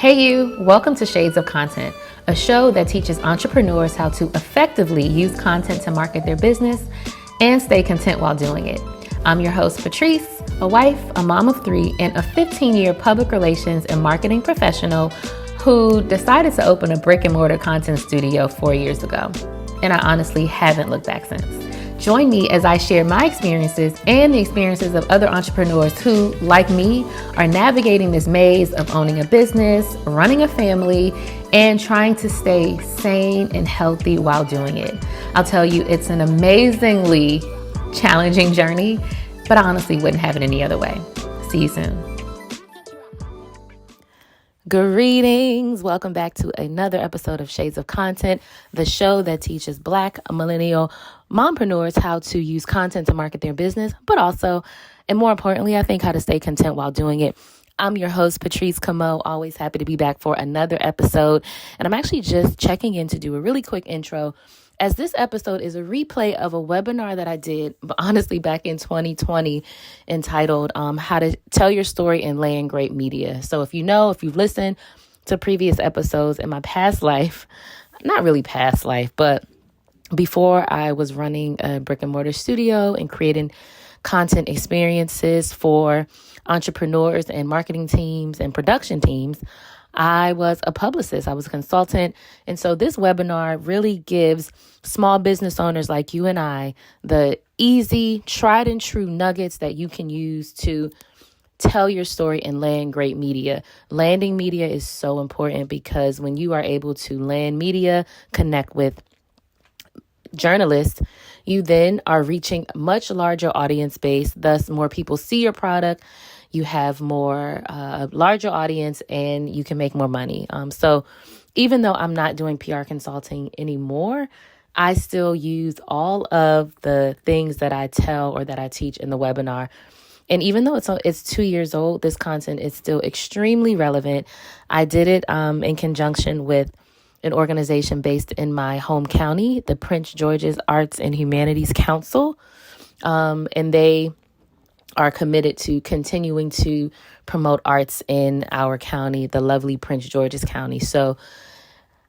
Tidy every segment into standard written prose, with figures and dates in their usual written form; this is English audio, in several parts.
Hey you, welcome to Shades of Content, a show that teaches entrepreneurs how to effectively use content to market their business and stay content while doing it. I'm your host, Patrice, a wife, a mom of three, and a 15-year public relations and marketing professional who decided to open a brick-and-mortar content studio 4 years ago. And I honestly haven't looked back since. Join me as I share my experiences and the experiences of other entrepreneurs who, like me, are navigating this maze of owning a business, running a family, and trying to stay sane and healthy while doing it. I'll tell you, it's an amazingly challenging journey, but I honestly wouldn't have it any other way. See you soon. Greetings. Welcome back to another episode of Shades of Content, the show that teaches Black millennial mompreneurs how to use content to market their business, but also, and more importantly, I think how to stay content while doing it. I'm your host, Patrice Camo, always happy to be back for another episode. And I'm actually just checking in to do a really quick intro, as this episode is a replay of a webinar that I did, but honestly, back in 2020, entitled How to Tell Your Story and Land Great Media. So if you've listened to previous episodes in my past life, not really past life, but before I was running a brick and mortar studio and creating content experiences for entrepreneurs and marketing teams and production teams, I was a publicist. I was a consultant. And so this webinar really gives small business owners like you and I the easy, tried and true nuggets that you can use to tell your story and land great media. Landing media is so important because when you are able to land media, connect with journalists, you then are reaching a much larger audience base. Thus, more people see your product. You have more larger audience and you can make more money. So even though I'm not doing PR consulting anymore, I still use all of the things that I tell or that I teach in the webinar. And even though it's 2 years old, this content is still extremely relevant. I did it in conjunction with an organization based in my home county, the Prince George's Arts and Humanities Council. And they are committed to continuing to promote arts in our county, the lovely Prince George's County. So,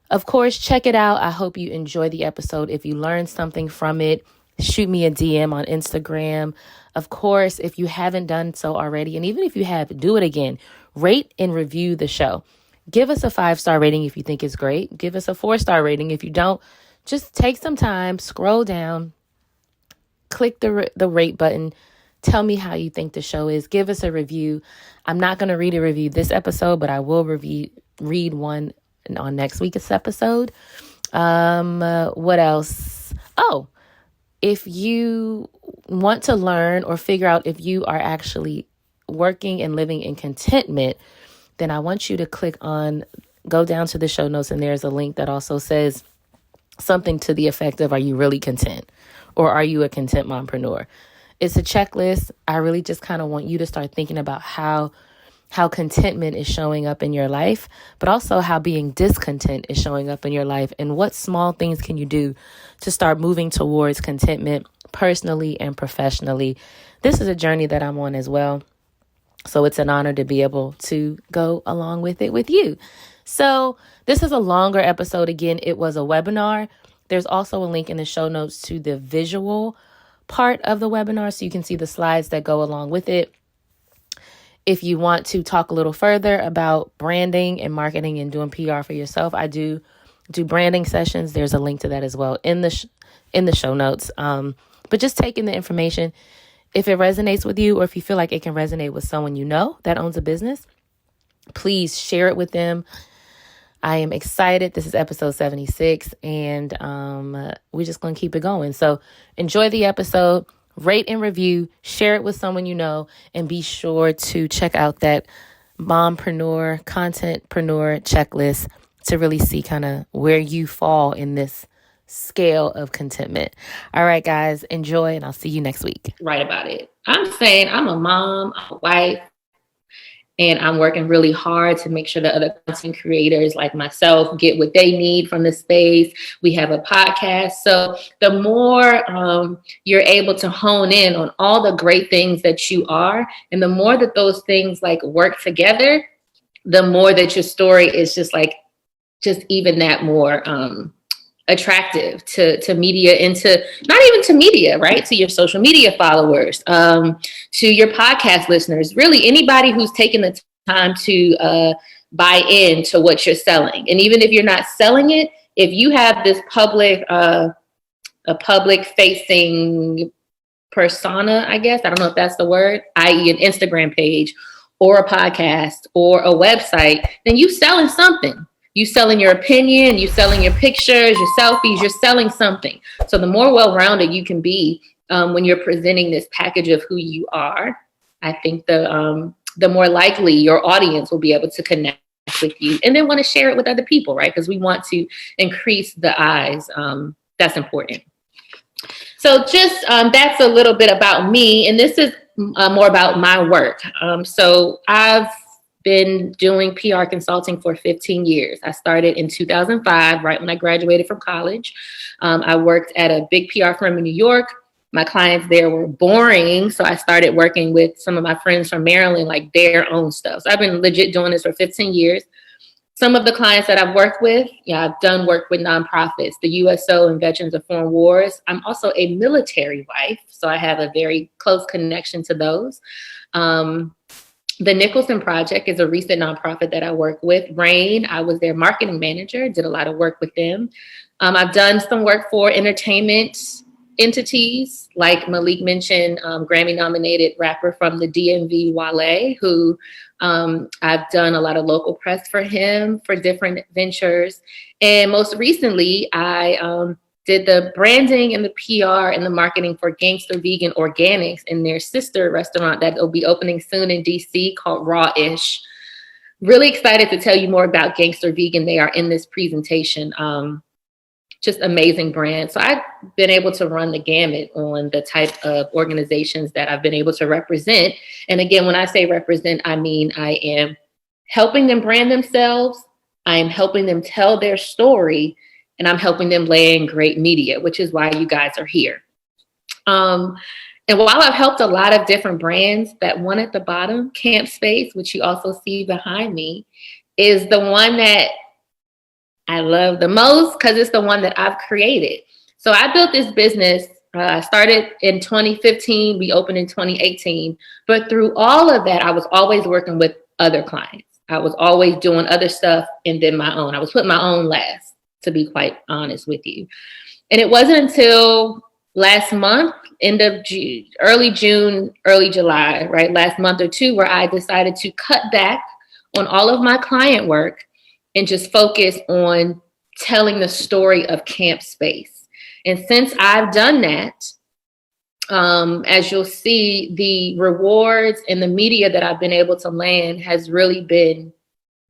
of course, check it out. I hope you enjoy the episode. If you learned something from it, shoot me a DM on Instagram. Of course, if you haven't done so already, and even if you have, do it again. Rate and review the show. Give us a 5-star rating if you think it's great. Give us a 4-star rating. If you don't, just take some time, scroll down, click the rate button. Tell me how you think the show is. Give us a review. I'm not going to read a review this episode, but I will read one on next week's episode. What else? Oh, if you want to learn or figure out if you are actually working and living in contentment, then I want you to go down to the show notes, and there's a link that also says something to the effect of, are you really content? Or are you a content mompreneur? It's a checklist. I really just kind of want you to start thinking about how contentment is showing up in your life, but also how being discontent is showing up in your life, and what small things can you do to start moving towards contentment personally and professionally. This is a journey that I'm on as well. So it's an honor to be able to go along with it with you. So this is a longer episode. Again, it was a webinar. There's also a link in the show notes to the visual part of the webinar, so you can see the slides that go along with it. If you want to talk a little further about branding and marketing and doing PR for yourself, I do branding sessions. There's a link to that as well in the show notes. But just taking the information, if it resonates with you, or if you feel like it can resonate with someone you know that owns a business, please share it with them. I am excited. This is episode 76, and we're just going to keep it going. So enjoy the episode, rate and review, share it with someone you know, and be sure to check out that mompreneur, contentpreneur checklist to really see kind of where you fall in this scale of contentment. All right, guys, enjoy, and I'll see you next week. Right about it. I'm saying I'm a mom, I'm a wife, and I'm working really hard to make sure that other content creators like myself get what they need from the space. We have a podcast. So the more you're able to hone in on all the great things that you are, and the more that those things like work together, the more that your story is just even that more attractive to media, and to not even to media, right? To your social media followers, to your podcast listeners, really anybody who's taken the time to buy into what you're selling. And even if you're not selling it, if you have this a public facing persona, I guess, I don't know if that's the word, i.e. an Instagram page or a podcast or a website, then you selling something. You selling your opinion, you selling your pictures, your selfies, you're selling something. So the more well-rounded you can be when you're presenting this package of who you are, I think the more likely your audience will be able to connect with you and then want to share it with other people, right? Because we want to increase the eyes. That's important. So just that's a little bit about me. And this is more about my work. So I've been doing PR consulting for 15 years. I started in 2005, right when I graduated from college. I worked at a big PR firm in New York. My clients there were boring, so I started working with some of my friends from Maryland, like their own stuff. So I've been legit doing this for 15 years. Some of the clients that I've worked with, I've done work with nonprofits, the USO and Veterans of Foreign Wars. I'm also a military wife, so I have a very close connection to those. The Nicholson Project is a recent nonprofit that I work with. RAIN, I was their marketing manager, did a lot of work with them. I've done some work for entertainment entities, like Malik mentioned, Grammy-nominated rapper from the DMV, Wale, who I've done a lot of local press for him for different ventures. And most recently, I did the branding and the PR and the marketing for Gangster Vegan Organics and their sister restaurant that will be opening soon in DC called Raw-ish. Really excited to tell you more about Gangster Vegan. They are in this presentation. Just amazing brand. So I've been able to run the gamut on the type of organizations that I've been able to represent. And again, when I say represent, I mean I am helping them brand themselves. I am helping them tell their story. And I'm helping them lay in great media, which is why you guys are here. And while I've helped a lot of different brands, that one at the bottom, CAMPspace, which you also see behind me, is the one that I love the most because it's the one that I've created. So I built this business. I started in 2015. We opened in 2018. But through all of that, I was always working with other clients. I was always doing other stuff and then my own. I was putting my own last, to be quite honest with you. And it wasn't until last month, end of June, early June, early July, right? Last month or two, where I decided to cut back on all of my client work and just focus on telling the story of CAMPspace. And since I've done that, as you'll see, the rewards and the media that I've been able to land has really been,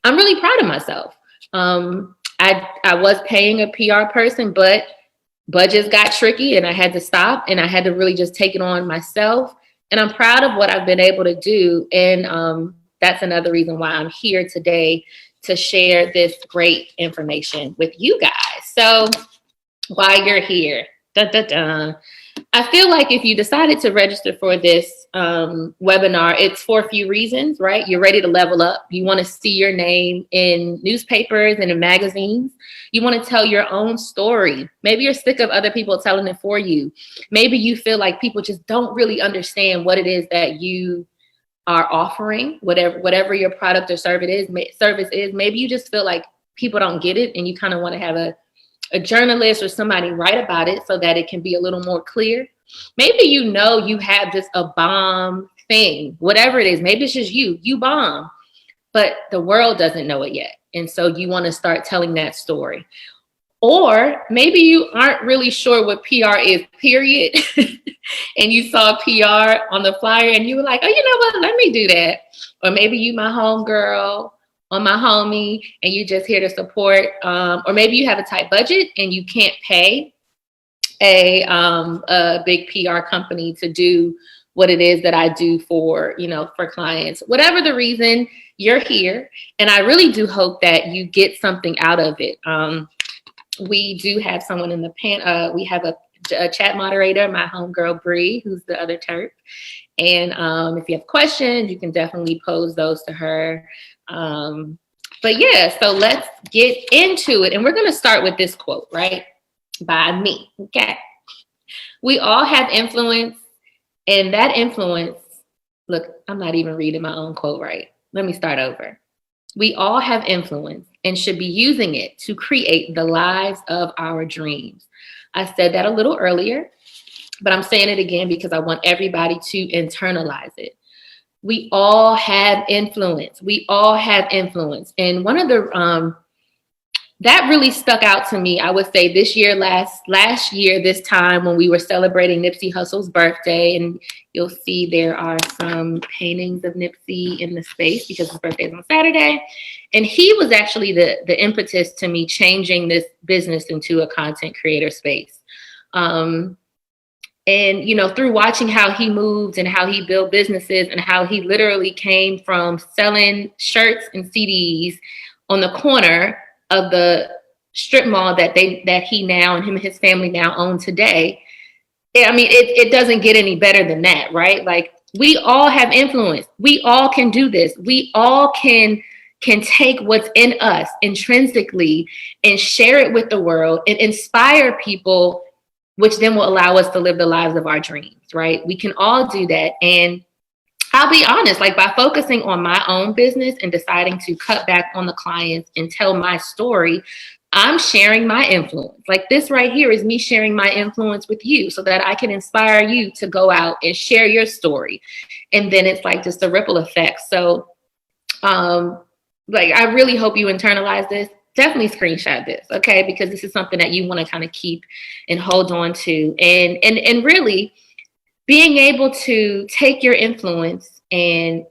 I'm really proud of myself. I was paying a PR person, but budgets got tricky and I had to stop and I had to really just take it on myself. And I'm proud of what I've been able to do. And that's another reason why I'm here today to share this great information with you guys. So while you're here, I feel like if you decided to register for this webinar, it's for a few reasons, right? You're ready to level up. You want to see your name in newspapers and in magazines. You want to tell your own story. Maybe you're sick of other people telling it for you. Maybe you feel like people just don't really understand what it is that you are offering, whatever your product or service is. Maybe you just feel like people don't get it and you kind of want to have a journalist or somebody write about it so that it can be a little more clear. Maybe you have just a bomb thing, whatever it is. Maybe it's just you bomb, but the world doesn't know it yet. And so you want to start telling that story. Or maybe you aren't really sure what PR is, period. And you saw PR on the flyer and you were like, oh, you know what? Let me do that. Or maybe you my homegirl or my homie and you just here to support. Or maybe you have a tight budget and you can't pay a big PR company to do what it is that I do for clients. Whatever the reason, you're here. And I really do hope that you get something out of it. We do have someone in the panel. We have a chat moderator, my homegirl, Bree, who's the other Terp. And if you have questions, you can definitely pose those to her. But yeah, so let's get into it. And we're going to start with this quote, right? By me. Okay. We all have influence, and that influence, look, I'm not even reading my own quote right. Let me start over. We all have influence and should be using it to create the lives of our dreams. I said that a little earlier, but I'm saying it again because I want everybody to internalize it. We all have influence. We all have influence. And one of the, that really stuck out to me, I would say this year, last year, this time when we were celebrating Nipsey Hussle's birthday, and you'll see there are some paintings of Nipsey in the space because his birthday is on Saturday. And he was actually the impetus to me changing this business into a content creator space. And, you know, through watching how he moved and how he built businesses and how he literally came from selling shirts and CDs on the corner of the strip mall that he now and him and his family now own today. I mean, it doesn't get any better than that, right? Like, we all have influence. We all can do this. We all can take what's in us intrinsically and share it with the world and inspire people, which then will allow us to live the lives of our dreams, right? We can all do that. And I'll be honest, like, by focusing on my own business and deciding to cut back on the clients and tell my story, I'm sharing my influence. Like, this right here is me sharing my influence with you so that I can inspire you to go out and share your story. And then it's like just a ripple effect. So, like, I really hope you internalize this. Definitely screenshot this, okay? Because this is something that you want to kind of keep and hold on to. And really being able to take your influence and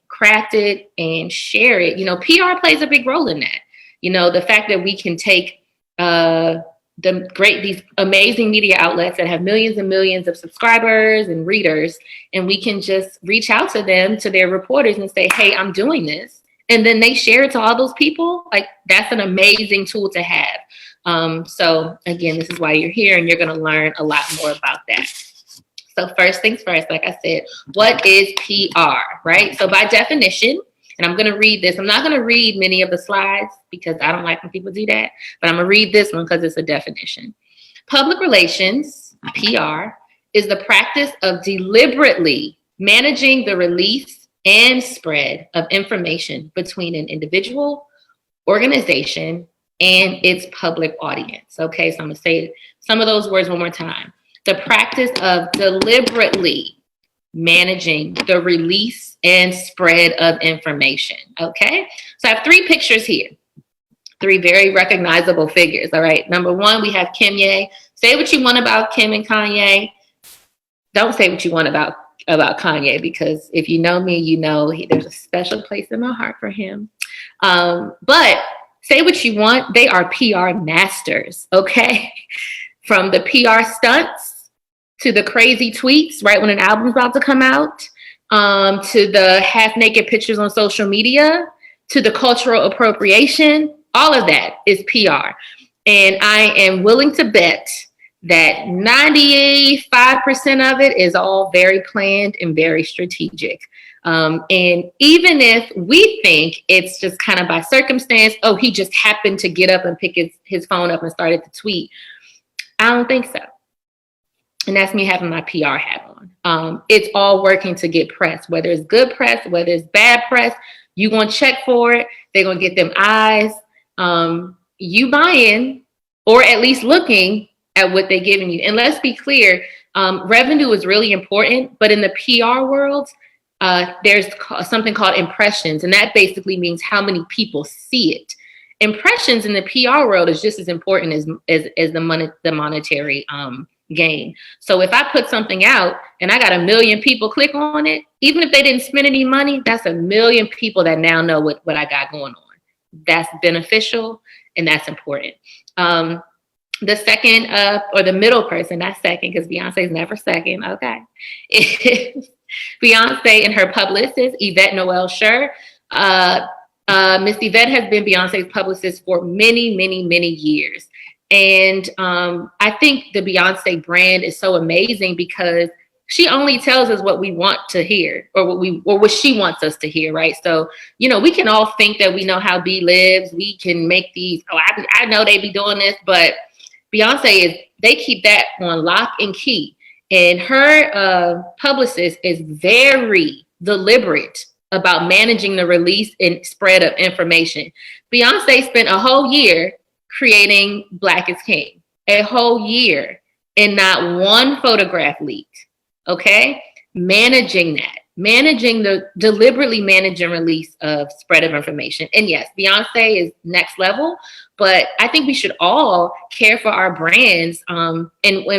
craft it and share it. You know, PR plays a big role in that. You know, the fact that we can take these amazing media outlets that have millions and millions of subscribers and readers, and we can just reach out to them, to their reporters, and say, hey, I'm doing this. And then they share it to all those people. Like, that's an amazing tool to have. So again, this is why you're here, and you're going to learn a lot more about that. So first things first, like I said, what is PR, right? So by definition, and I'm going to read this. I'm not going to read many of the slides because I don't like when people do that, but I'm going to read this one because it's a definition. Public relations, PR, is the practice of deliberately managing the release and spread of information between an individual, organization, and its public audience. Okay, so I'm going to say some of those words one more time. The practice of deliberately managing the release and spread of information. Okay, so I have three pictures here, three very recognizable figures. All right, number one, we have Kim Ye. Say what you want about Kim and Kanye. Don't say what you want about Kanye, because if you know me, you know there's a special place in my heart for him. But say what you want. They are PR masters. Okay, from the PR stunts to the crazy tweets, right when an album's about to come out, to the half-naked pictures on social media, to the cultural appropriation, all of that is PR. And I am willing to bet that 95% of it is all very planned and very strategic. And even if we think it's just kind of by circumstance, oh, he just happened to get up and pick his phone up and started to tweet, I don't think so. And that's me having my PR hat on. It's all working to get press, whether it's good press, whether it's bad press. You're going to check for it. They're going to get them eyes. You buying, or at least looking at what they're giving you. And let's be clear, revenue is really important, but in the PR world, there's something called impressions. And that basically means how many people see it. Impressions in the PR world is just as important as the monetary gain. So if I put something out and I got 1 million people click on it, even if they didn't spend any money, that's 1 million people that now know what I got going on. That's beneficial and that's important. The second or the middle person, not second, because Beyonce's never second, okay, is Beyonce and her publicist, Yvette Noel Schur. Miss Yvette has been Beyonce's publicist for many, many, many years. And I think the Beyonce brand is so amazing because She only tells us what we want to hear, or what she wants us to hear, right? So, we can all think that we know how B lives. We can make these, I know they be doing this, but Beyonce they keep that on lock and key. And her publicist is very deliberate about managing the release and spread of information. Beyonce spent a whole year creating Black is King, a whole year, and not one photograph leaked. Okay? Managing deliberately managing release of spread of information. And yes, Beyonce is next level, but I think we should all care for our brands and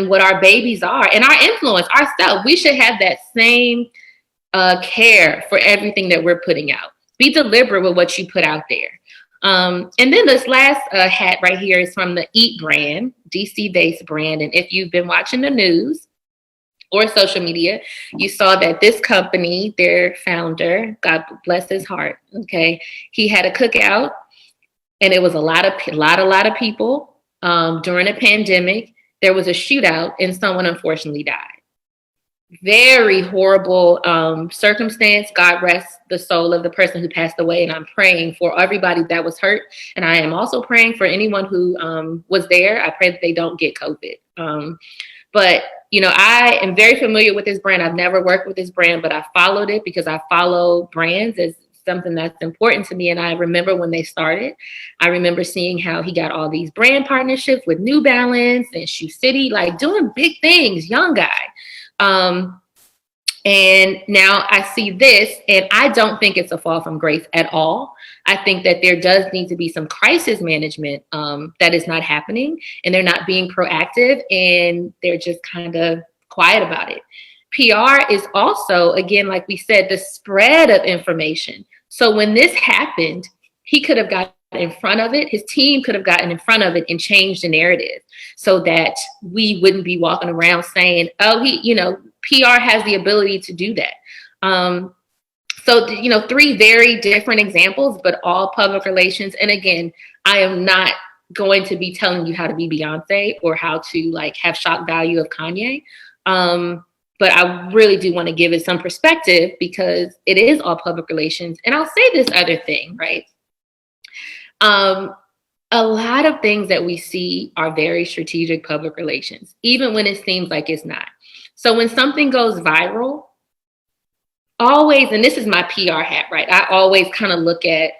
what our babies are and our influence, ourselves. We should have that same care for everything that we're putting out. Be deliberate with what you put out there. And then this last hat right here is from the Eat brand, DC-based brand. And if you've been watching the news or social media, you saw that this company, their founder, God bless his heart, okay, he had a cookout, and it was a lot of people during a pandemic. There was a shootout, and someone unfortunately died. Very horrible circumstance. God rest the soul of the person who passed away, and I'm praying for everybody that was hurt, and I am also praying for anyone who was there. I pray that they don't get COVID. But I am very familiar with this brand. I've never worked with this brand, but I followed it because I follow brands as something that's important to me. And I remember when they started, I remember seeing how he got all these brand partnerships with New Balance and Shoe City, like doing big things, young guy. And now I see this, and I don't think it's a fall from grace at all. I think that there does need to be some crisis management that is not happening, and they're not being proactive, and they're just kind of quiet about it. PR is also, again, like we said, the spread of information. So when this happened, he could have gotten in front of it. His team could have gotten in front of it and changed the narrative so that we wouldn't be walking around saying, oh, PR has the ability to do that. So, 3 very different examples, but all public relations. And again, I am not going to be telling you how to be Beyonce or how to have shock value of Kanye. But I really do want to give it some perspective because it is all public relations. And I'll say this other thing, right? A lot of things that we see are very strategic public relations, even when it seems like it's not. So when something goes viral, always, and this is my PR hat, right? I always kind of look at,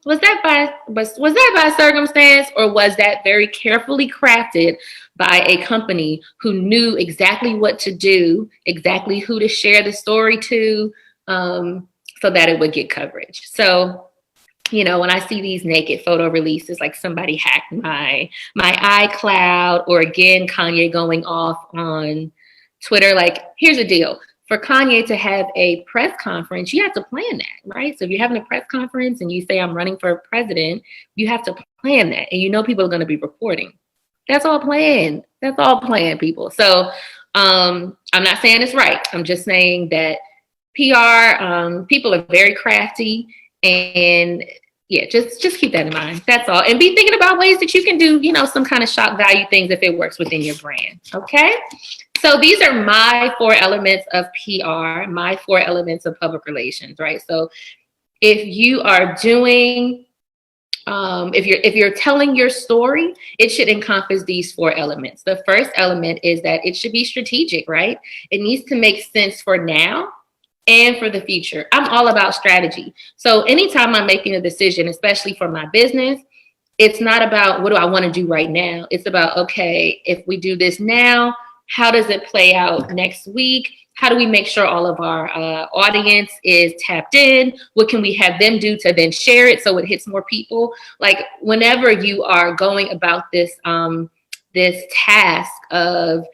was that by circumstance, or was that very carefully crafted by a company who knew exactly what to do, exactly who to share the story to, so that it would get coverage. So, when I see these naked photo releases, like somebody hacked my iCloud, or again, Kanye going off on Twitter, here's the deal. For Kanye to have a press conference, you have to plan that, right? So if you're having a press conference and you say, I'm running for president, you have to plan that. And people are going to be reporting. That's all planned. That's all planned, people. So I'm not saying it's right. I'm just saying that PR, people are very crafty, and just keep that in mind. That's all. And be thinking about ways that you can do, some kind of shock value things if it works within your brand. Okay. So these are my 4 elements of PR, my 4 elements of public relations, right? So if you are doing, if you're telling your story, it should encompass these 4 elements. The first element is that it should be strategic, right? It needs to make sense for now and for the future. I'm all about strategy. So anytime I'm making a decision, especially for my business, it's not about what do I want to do right now. It's about, okay, if we do this now, how does it play out next week? How do we make sure all of our audience is tapped in? What can we have them do to then share it so it hits more people? Whenever you are going about this task of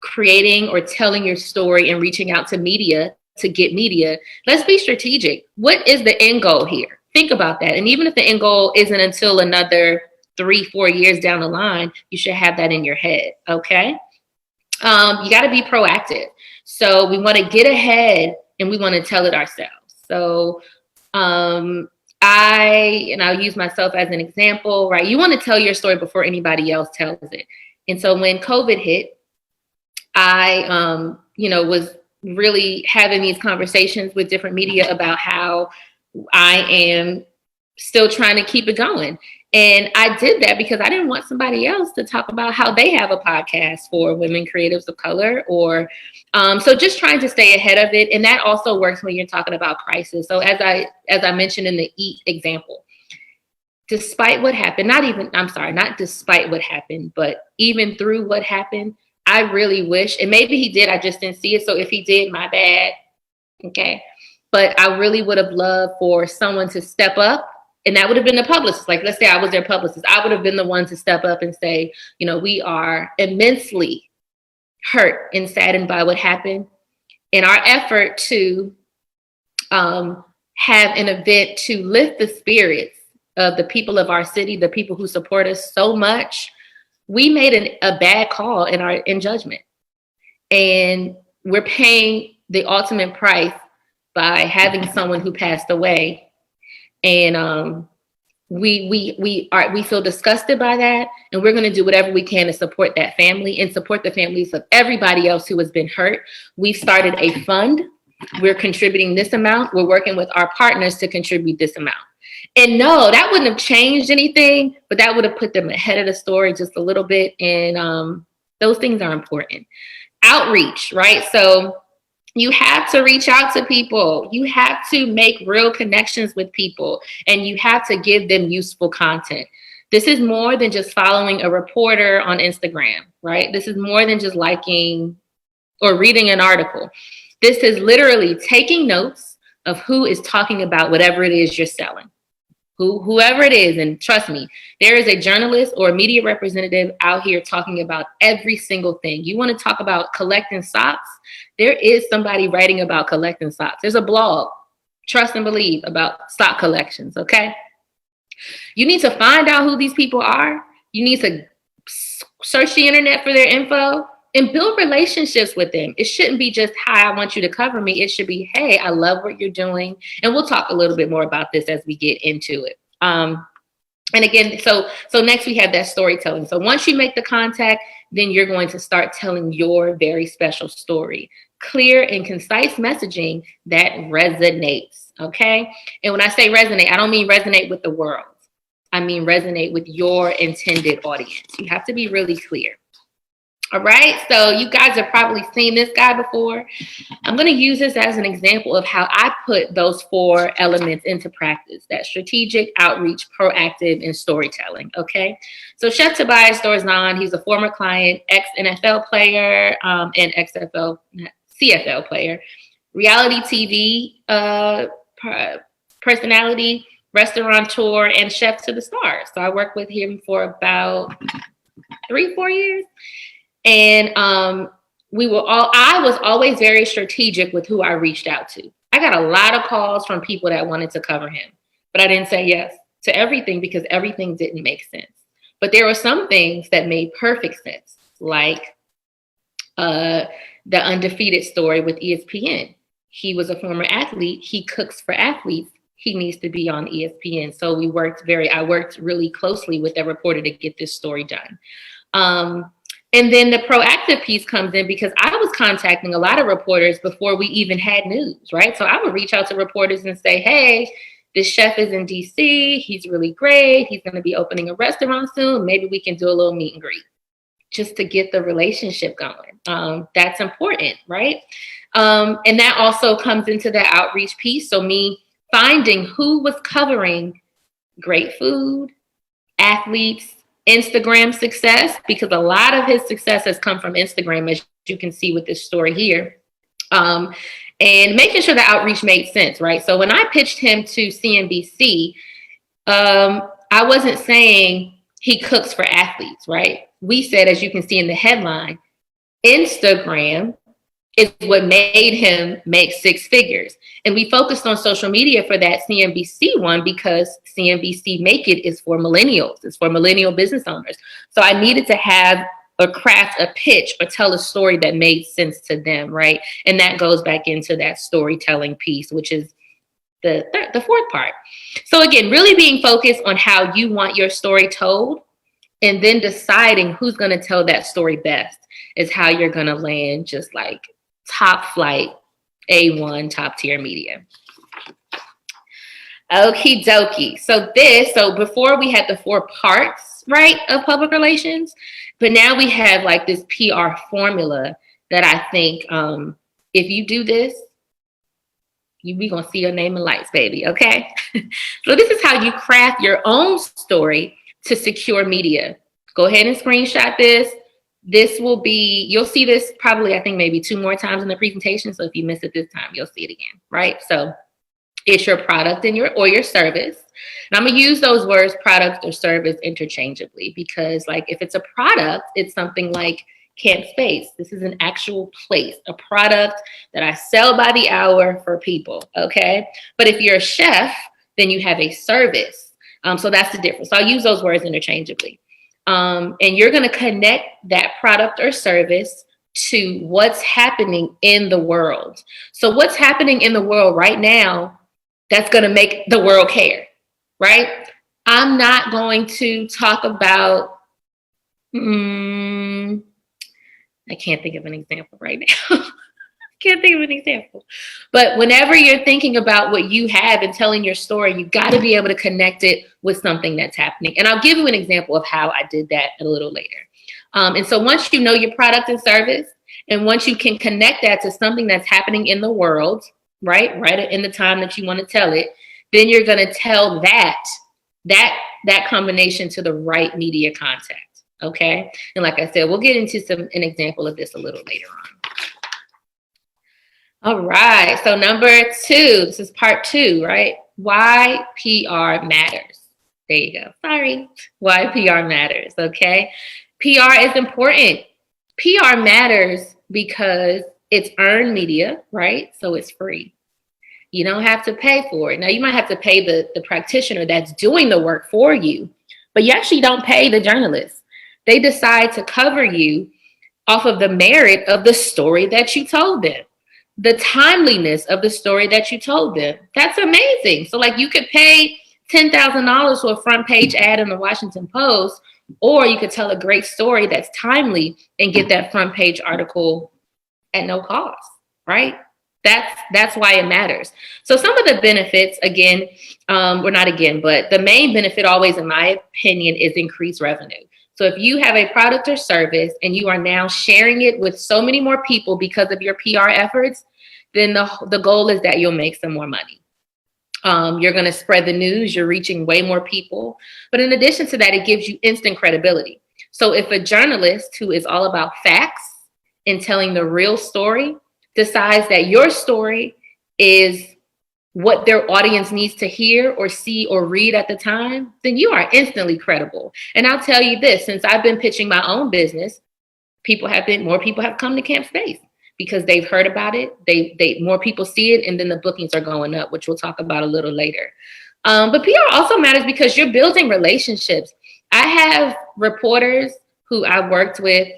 creating or telling your story and reaching out to media to get media, let's be strategic. What is the end goal here? Think about that. And even if the end goal isn't until another 3-4 years down the line, you should have that in your head, okay? You got to be proactive. So we want to get ahead and we want to tell it ourselves. So I'll use myself as an example, right? You want to tell your story before anybody else tells it. And so when COVID hit, I, was really having these conversations with different media about how I am still trying to keep it going. And I did that because I didn't want somebody else to talk about how they have a podcast for women creatives of color, or so just trying to stay ahead of it. And that also works when you're talking about crisis. So as I mentioned in the EAT example, despite what happened, not despite what happened, but even through what happened, I really wish, and maybe he did, I just didn't see it. So if he did, my bad. Okay. But I really would have loved for someone to step up, and that would have been the publicist. Like, let's say I was their publicist. I would have been the one to step up and say, we are immensely hurt and saddened by what happened. In our effort to have an event to lift the spirits of the people of our city, the people who support us so much, we made a bad call in judgment. And we're paying the ultimate price by having someone who passed away. And we feel disgusted by that. And we're going to do whatever we can to support that family and support the families of everybody else who has been hurt. We've started a fund. We're contributing this amount. We're working with our partners to contribute this amount. And no, that wouldn't have changed anything, but that would have put them ahead of the story just a little bit. And those things are important. Outreach, right? So you have to reach out to people. You have to make real connections with people, and you have to give them useful content. This is more than just following a reporter on Instagram, right? This is more than just liking or reading an article. This is literally taking notes of who is talking about whatever it is you're selling. Whoever it is, and trust me, there is a journalist or a media representative out here talking about every single thing. You want to talk about collecting socks? There is somebody writing about collecting socks. There's a blog, Trust and Believe, about sock collections, okay? You need to find out who these people are. You need to search the internet for their info and build relationships with them. It shouldn't be just, hi, I want you to cover me. It should be, hey, I love what you're doing. And we'll talk a little bit more about this as we get into it. And again, so next we have that storytelling. So once you make the contact, then you're going to start telling your very special story. Clear and concise messaging that resonates, okay? And when I say resonate, I don't mean resonate with the world. I mean resonate with your intended audience. You have to be really clear. All right, so you guys have probably seen this guy before. I'm going to use this as an example of how I put those 4 elements into practice: that strategic, outreach, proactive, and storytelling, okay? So Chef Tobias Dorzan, he's a former client, ex-NFL player, and CFL player, reality TV personality, restaurateur, and chef to the stars. So I worked with him for about 3-4 years. And I was always very strategic with who I reached out to. I got a lot of calls from people that wanted to cover him, but I didn't say yes to everything because everything didn't make sense. But there were some things that made perfect sense, like the undefeated story with ESPN. He was a former athlete. He cooks for athletes. He needs to be on ESPN. So I worked really closely with that reporter to get this story done. And then the proactive piece comes in because I was contacting a lot of reporters before we even had news, right? So I would reach out to reporters and say, hey, this chef is in DC. He's really great. He's going to be opening a restaurant soon. Maybe we can do a little meet and greet just to get the relationship going. That's important, right? And that also comes into the outreach piece. So me finding who was covering great food, athletes, Instagram success, because a lot of his success has come from Instagram, as you can see with this story here. And making sure the outreach made sense, right? So when I pitched him to CNBC, I wasn't saying he cooks for athletes, right? We said, as you can see in the headline, Instagram is what made him make 6 figures. And we focused on social media for that CNBC one because CNBC Make It is for millennials. It's for millennial business owners. So I needed to have or craft a pitch or tell a story that made sense to them, right? And that goes back into that storytelling piece, which is the 4th part. So again, really being focused on how you want your story told, and then deciding who's going to tell that story best. is how you're going to land just like top flight, A1, top tier media. Okie dokie. So before we had the 4 parts, right, of public relations, but now we have like this PR formula that I think if you do this, we gonna see your name in lights, baby, okay? So this is how you craft your own story to secure media. Go ahead and screenshot this. This will be, you'll see this probably, I think maybe 2 more times in the presentation. So if you miss it this time, you'll see it again, right? So it's your product and your service. And I'm gonna use those words, product or service, interchangeably, because like if it's a product, it's something like CAMPspace. This is an actual place, a product that I sell by the hour for people, okay? But if you're a chef, then you have a service. So that's the difference. So I'll use those words interchangeably. And you're gonna connect that product or service to what's happening in the world. So what's happening in the world right now that's gonna make the world care, right? I'm not going to talk about, I can't think of an example right now. Can't think of an example. But whenever you're thinking about what you have and telling your story, you got to be able to connect it with something that's happening. And I'll give you an example of how I did that a little later. And so once you know your product and service, and once you can connect that to something that's happening in the world, right in the time that you want to tell it, then you're going to tell that combination to the right media contact. Okay. And like I said, we'll get into an example of this a little later on. All right. So number 2, this is part 2, right? Why PR matters. There you go. Sorry. Why PR matters. Okay. PR is important. PR matters because it's earned media, right? So it's free. You don't have to pay for it. Now you might have to pay the practitioner that's doing the work for you, but you actually don't pay the journalist. They decide to cover you off of the merit of the story that you told them, the timeliness of the story that you told them. That's amazing. So like you could pay $10,000 for a front page ad in the Washington Post, or you could tell a great story that's timely and get that front page article at no cost, right? That's why it matters. So some of the benefits, but the main benefit always, in my opinion, is increased revenue. So if you have a product or service and you are now sharing it with so many more people because of your PR efforts, then the goal is that you'll make some more money. You're going to spread the news. You're reaching way more people. But in addition to that, it gives you instant credibility. So if a journalist who is all about facts and telling the real story decides that your story is what their audience needs to hear or see or read at the time, then you are instantly credible. And I'll tell you this, since I've been pitching my own business, more people have come to CAMPspace because they've heard about it. More people see it, and then the bookings are going up, which we'll talk about a little later. But PR also matters because you're building relationships. I have reporters who I worked with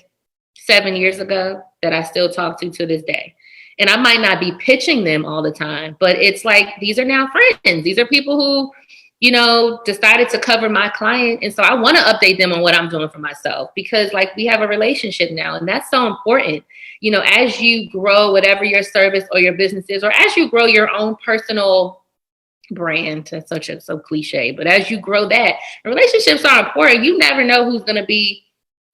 7 years ago that I still talk to this day. And I might not be pitching them all the time, but it's like, these are now friends. These are people who, decided to cover my client. And so I want to update them on what I'm doing for myself because like we have a relationship now, and that's so important. As you grow whatever your service or your business is, or as you grow your own personal brand, so cliche, but as you grow that, relationships are important. You never know who's going to be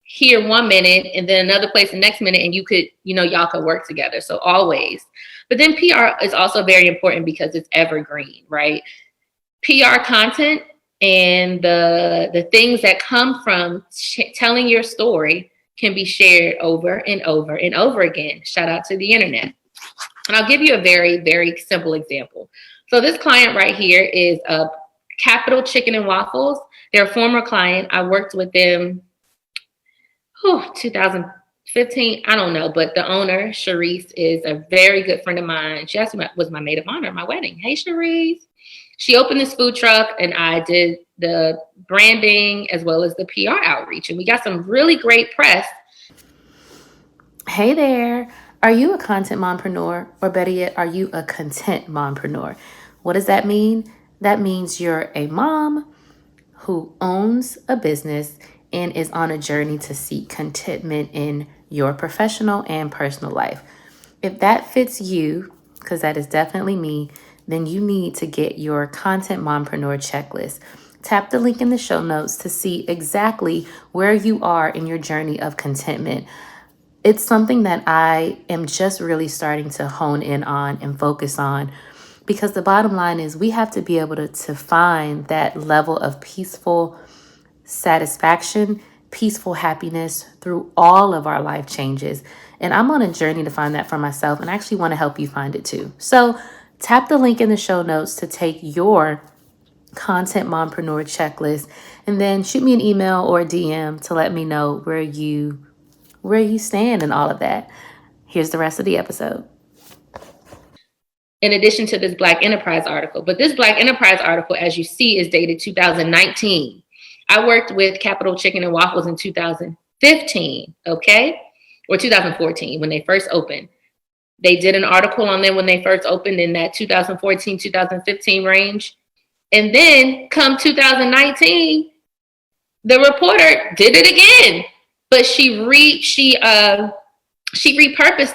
here 1 minute and then another place the next minute, and you could, y'all could work together. So always. But then PR is also very important because it's evergreen, right? PR content and the things that come from telling your story can be shared over and over and over again. Shout out to the internet. And I'll give you a very, very simple example. So this client right here is Capital Chicken and Waffles. They're a former client. I worked with them 2015, I don't know, but the owner, Sharice, is a very good friend of mine. She actually was my maid of honor at my wedding. Hey, Sharice. She opened this food truck, and I did the branding as well as the PR outreach, and we got some really great press. Hey there. Are you a content mompreneur, or better yet, are you a content mompreneur? What does that mean? That means you're a mom who owns a business and is on a journey to seek contentment in your professional and personal life. If that fits you, because that is definitely me, then you need to get your Content Mompreneur checklist. Tap the link in the show notes to see exactly where you are in your journey of contentment. It's something that I am just really starting to hone in on and focus on, because the bottom line is we have to be able to find that level of peaceful satisfaction, peaceful happiness through all of our life changes. And I'm on a journey to find that for myself, and I actually want to help you find it too. So tap the link in the show notes to take your Content Mompreneur checklist, and then shoot me an email or a DM to let me know where you stand and all of that. Here's the rest of the episode. In addition to this Black Enterprise article, but this Black Enterprise article, as you see, is dated 2019. I worked with Capital Chicken and Waffles in 2015, okay? Or 2014 when they first opened. They did an article on them when they first opened in that 2014, 2015 range. And then come 2019, the reporter did it again. But she repurposed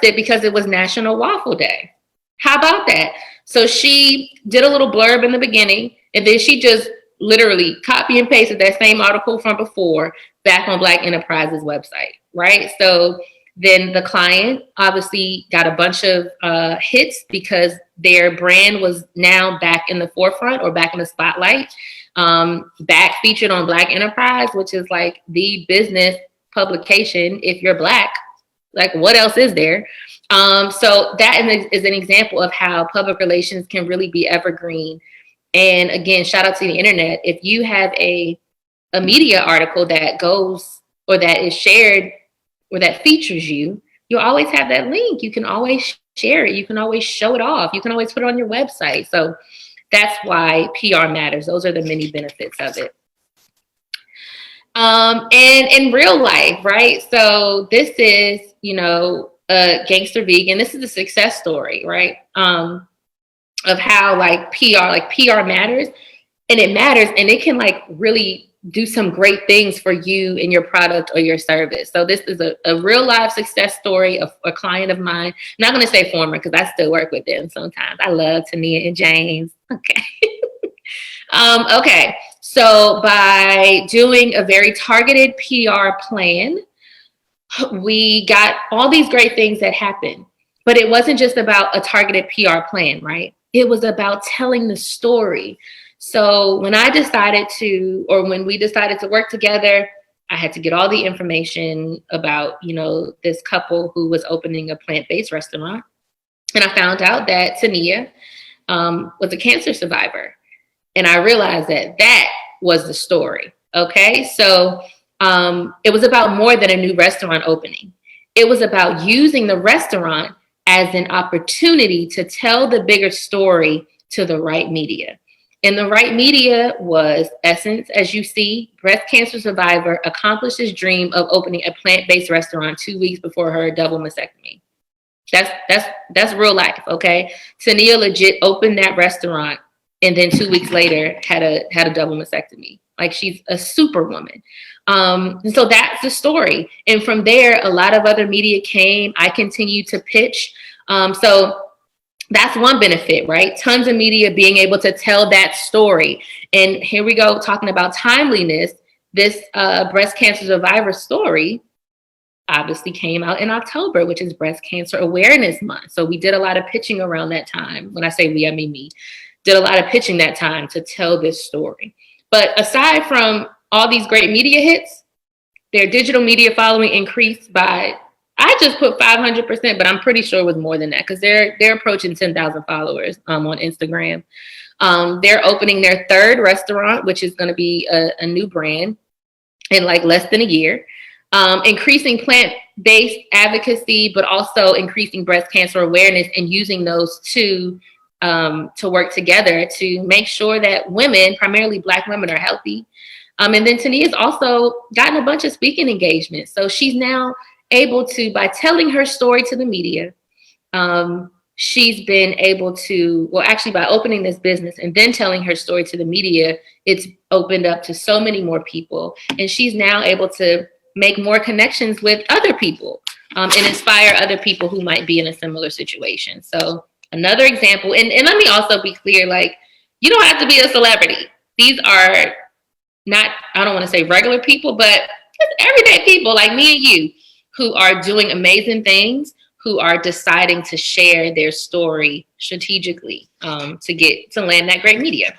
it because it was National Waffle Day. How about that? So she did a little blurb in the beginning, and then she just literally copy and pasted that same article from before back on Black Enterprise's website, right? So then the client obviously got a bunch of hits because their brand was now back in the forefront or back in the spotlight, back featured on Black Enterprise, which is like the business publication if you're Black. Like, what else is there? So that is an example of how public relations can really be evergreen. And again, shout out to the internet. If you have a media article that goes or that is shared or that features you, you'll always have that link. You can always share it. You can always show it off. You can always put it on your website. So that's why PR matters. Those are the many benefits of it. And in real life, right? So this is, a gangster vegan. This is a success story, right? Of how PR matters, and it matters, and it can really do some great things for you and your product or your service. So this is a real life success story of a client of mine. I'm not going to say former because I still work with them sometimes. I love Tania and James. Okay. Okay. So by doing a very targeted PR plan, we got all these great things that happened. But it wasn't just about a targeted PR plan, right? It was about telling the story. So when we decided to work together, I had to get all the information about, this couple who was opening a plant-based restaurant. And I found out that Tania was a cancer survivor. And I realized that was the story. Okay. So it was about more than a new restaurant opening. It was about using the restaurant as an opportunity to tell the bigger story to the right media. And the right media was Essence, as you see, breast cancer survivor accomplished his dream of opening a plant-based restaurant 2 weeks before her double mastectomy. That's real life, okay? Tania legit opened that restaurant and then 2 weeks later had a double mastectomy. Like, she's a superwoman. And so that's the story. And from there, a lot of other media came. I continued to pitch. So that's one benefit, right? Tons of media being able to tell that story. And here we go, talking about timeliness. This breast cancer survivor story obviously came out in October, which is Breast Cancer Awareness Month. So we did a lot of pitching around that time. When I say we, I mean me. Did a lot of pitching that time to tell this story. But aside from all these great media hits, their digital media following increased by, I just put 500%, but I'm pretty sure it was more than that because they're approaching 10,000 followers on Instagram. They're opening their third restaurant, which is going to be a new brand in less than a year. Increasing plant-based advocacy, but also increasing breast cancer awareness and using those two to work together to make sure that women, primarily Black women, are healthy. And then Tania's also gotten a bunch of speaking engagements. So she's now able to, by telling her story to the media, she's been able to, by opening this business and then telling her story to the media, it's opened up to so many more people. And she's now able to make more connections with other people. and inspire other people who might be in a similar situation. So another example, and let me also be clear, like, you don't have to be a celebrity. These are not, I don't want to say regular people, but just everyday people like me and you who are doing amazing things, who are deciding to share their story strategically to land that great media.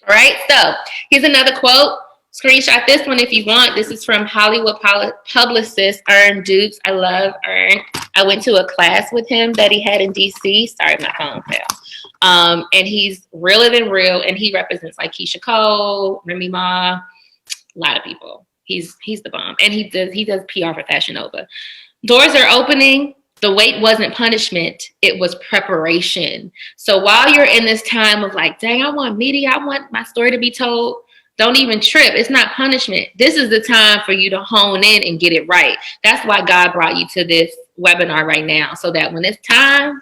All right, so here's another quote. Screenshot this one if you want. This is from Hollywood publicist Ern Dukes. I love Ern. I went to a class with him that he had in DC. Sorry, my phone fell. And he's realer than real, and he represents like Keisha Cole, Remy Ma, a lot of people. He's the bomb, and he does PR for Fashion Nova. Doors are opening. The wait wasn't punishment, it was preparation. So while you're in this time of like, dang, I want media, I want my story to be told, don't even trip. It's not punishment. This is the time for you to hone in and get it right. That's why God brought you to this webinar right now, so that when it's time,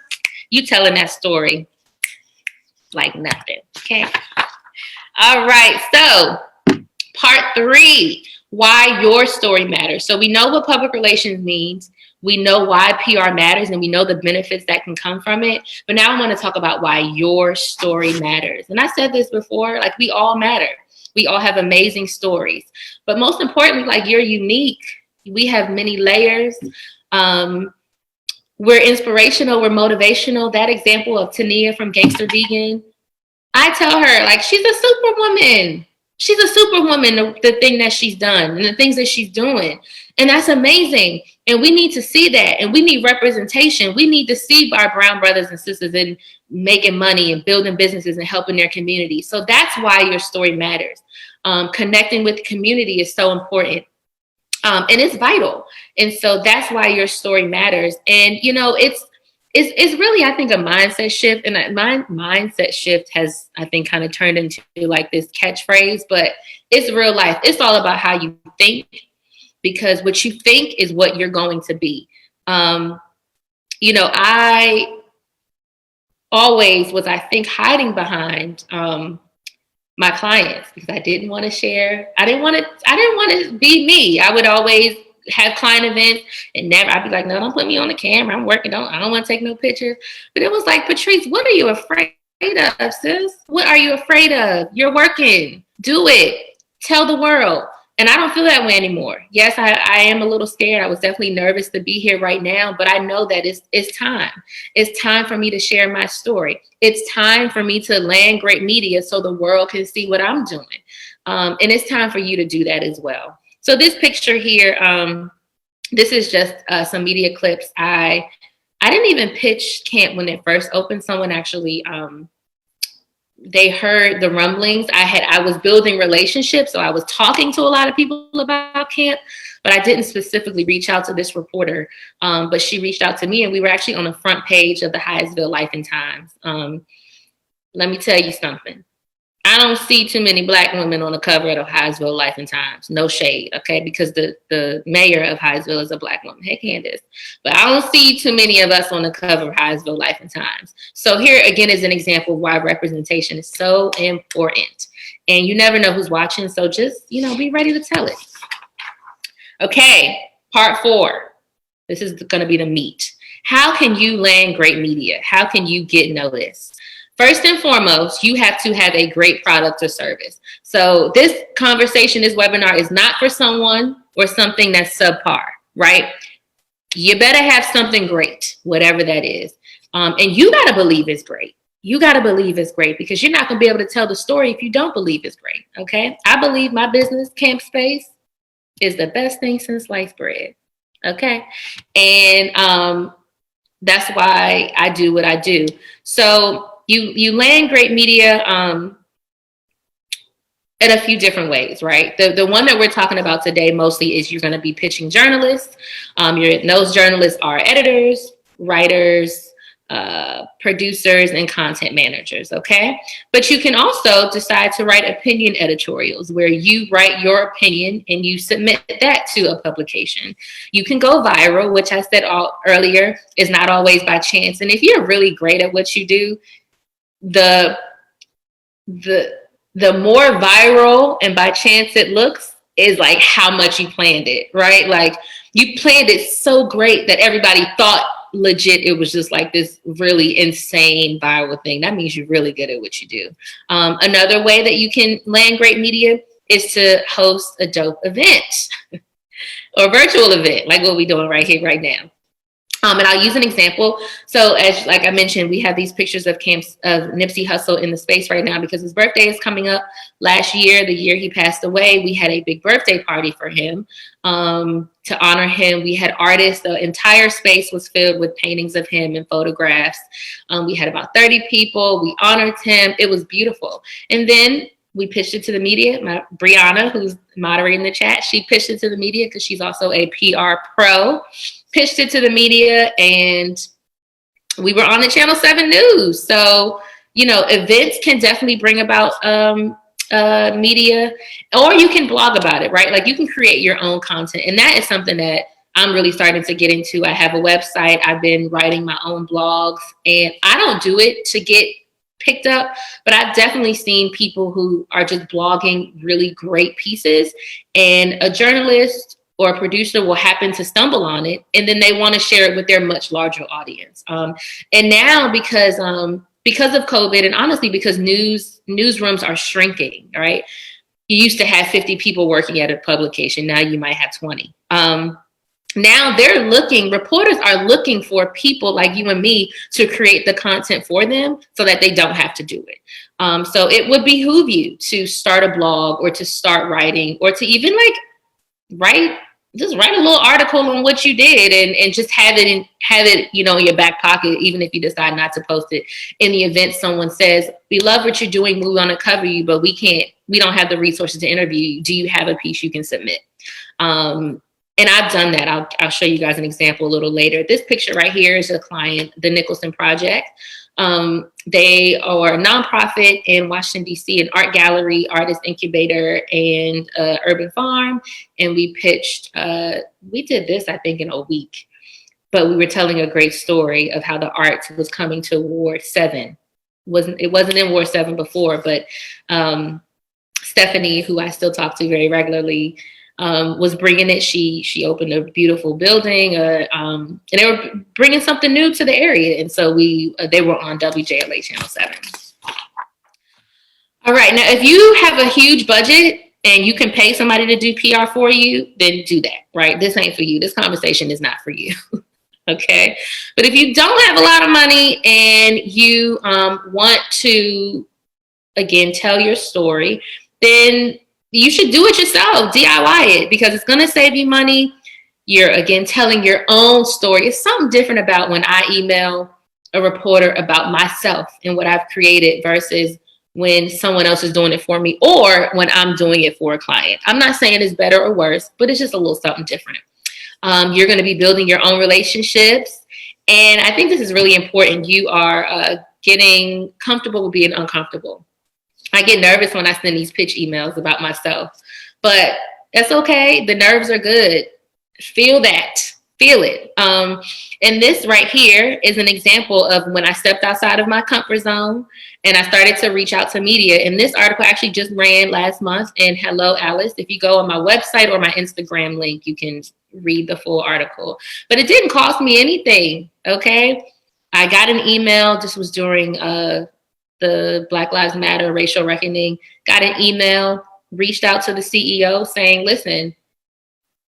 you telling that story like nothing, okay? All right, so part 3, why your story matters. So we know what public relations means. We know why PR matters, and we know the benefits that can come from it. But now I want to talk about why your story matters. And I said this before, like, we all matter. We all have amazing stories. But most importantly, like, you're unique. We have many layers. We're inspirational. We're motivational. That example of Tania from Gangster Vegan, I tell her, like, she's a superwoman. She's a superwoman, the thing that she's done and the things that she's doing. And that's amazing. And we need to see that. And we need representation. We need to see our brown brothers and sisters in making money and building businesses and helping their community. So that's why your story matters. Connecting with the community is so important. And it's vital. And so that's why your story matters. And, you know, it's really, I think, a mindset shift. And my mindset shift has, I think, kind of turned into like this catchphrase, but it's real life. It's all about how you think, because what you think is what you're going to be. You know, I always was, I think, hiding behind my clients because I didn't want to share. I didn't want to be me. I would always have client events and I'd be like, no, don't put me on the camera. I'm working. I don't want to take no pictures. But it was like, Patrice, what are you afraid of, sis? What are you afraid of? You're working. Do it. Tell the world. And I don't feel that way anymore. Yes, I am a little scared. I was definitely nervous to be here right now, but I know that it's time. It's time for me to share my story. It's time for me to land great media so the world can see what I'm doing. And it's time for you to do that as well. So this picture here, this is just some media clips. I didn't even pitch camp when it first opened. Someone actually, they heard the rumblings. I was building relationships, so I was talking to a lot of people about camp, but I didn't specifically reach out to this reporter. But she reached out to me, and we were actually on the front page of the Hyattsville Life and Times. Let me tell you something. I don't see too many Black women on the cover of Hyattsville Life and Times. No shade, okay? Because the mayor of Hyattsville is a Black woman. Hey, Candace. But I don't see too many of us on the cover of Hyattsville Life and Times. So here again is an example of why representation is so important. And you never know who's watching, so just, you know, be ready to tell it. Okay, part 4. This is going to be the meat. How can you land great media? How can you get noticed? First and foremost, you have to have a great product or service. So this conversation, this webinar is not for someone or something that's subpar, right? You better have something great, whatever that is. And you got to believe it's great. You got to believe it's great, because you're not going to be able to tell the story if you don't believe it's great, okay? I believe my business, CAMPspace, is the best thing since sliced bread, okay? And that's why I do what I do. So you land great media in a few different ways, right? The one that we're talking about today mostly is you're going to be pitching journalists. Those journalists are editors, writers, producers, and content managers, okay? But you can also decide to write opinion editorials where you write your opinion and you submit that to a publication. You can go viral, which I said earlier is not always by chance. And if you're really great at what you do, the more viral and by chance it looks is like how much you planned it, right? Like You planned it so great that everybody thought legit it was just like this really insane viral thing. That means you're really good at what you do. Another way that you can land great media is to host a dope event or virtual event like what we're doing right here, right now. And I'll use an example. So as like I mentioned, we have these pictures of Nipsey Hussle in the space right now because his birthday is coming up. Last year, the year he passed away, we had a big birthday party for him. To honor him, we had artists. The entire space was filled with paintings of him and photographs. We had about 30 people. We honored him. It was beautiful. And then we pitched it to the media. Brianna, who's moderating the chat, she pitched it to the media because she's also a PR pro. Pitched it to the media, and we were on the Channel 7 News. So, you know, events can definitely bring about media, or you can blog about it, right? Like you can create your own content. And that is something that I'm really starting to get into. I have a website. I've been writing my own blogs, and I don't do it to get picked up, but I've definitely seen people who are just blogging really great pieces, and a journalist or a producer will happen to stumble on it, and then they want to share it with their much larger audience. And now because of COVID, and honestly because newsrooms are shrinking, right? You used to have 50 people working at a publication. Now you might have 20. Now reporters are looking for people like you and me to create the content for them so that they don't have to do it. So it would behoove you to start a blog or to start writing or to even write a little article on what you did and just have it, you know, in your back pocket, even if you decide not to post it. In the event someone says, we love what you're doing, we want to cover you, but we don't have the resources to interview you. Do you have a piece you can submit? And I've done that. I'll show you guys an example a little later. This picture right here is a client, the Nicholson Project. They are a nonprofit in Washington, D.C., an art gallery, artist incubator, and urban farm. And we pitched, we did this, I think, in a week. But we were telling a great story of how the art was coming to Ward 7. It wasn't in Ward 7 before, but Stephanie, who I still talk to very regularly, was bringing it. She opened a beautiful building, and they were bringing something new to the area. And so they were on WJLA Channel 7. All right, now if you have a huge budget and you can pay somebody to do PR for you, then do that, right? This ain't for you. This conversation is not for you. Okay. But if you don't have a lot of money and you want to, again, tell your story, then you should do it yourself, DIY it, because it's going to save you money. You're, again, telling your own story. It's something different about when I email a reporter about myself and what I've created versus when someone else is doing it for me or when I'm doing it for a client. I'm not saying it's better or worse, but it's just a little something different. You're going to be building your own relationships. And I think this is really important. You are getting comfortable with being uncomfortable. I get nervous when I send these pitch emails about myself, but that's okay. The nerves are good. Feel that. Feel it. And this right here is an example of when I stepped outside of my comfort zone and I started to reach out to media. And this article actually just ran last month. And hello, Alice. If you go on my website or my Instagram link, you can read the full article. But it didn't cost me anything. Okay. I got an email. This was during the Black Lives Matter racial reckoning. Got an email, reached out to the CEO saying, listen,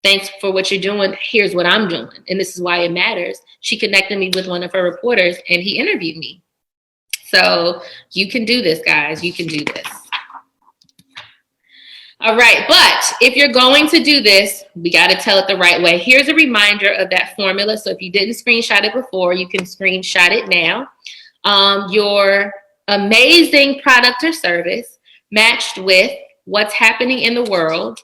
thanks for what you're doing. Here's what I'm doing. And this is why it matters. She connected me with one of her reporters and he interviewed me. So you can do this, guys. You can do this. All right. But if you're going to do this, we got to tell it the right way. Here's a reminder of that formula. So if you didn't screenshot it before, you can screenshot it now. Your amazing product or service matched with what's happening in the world,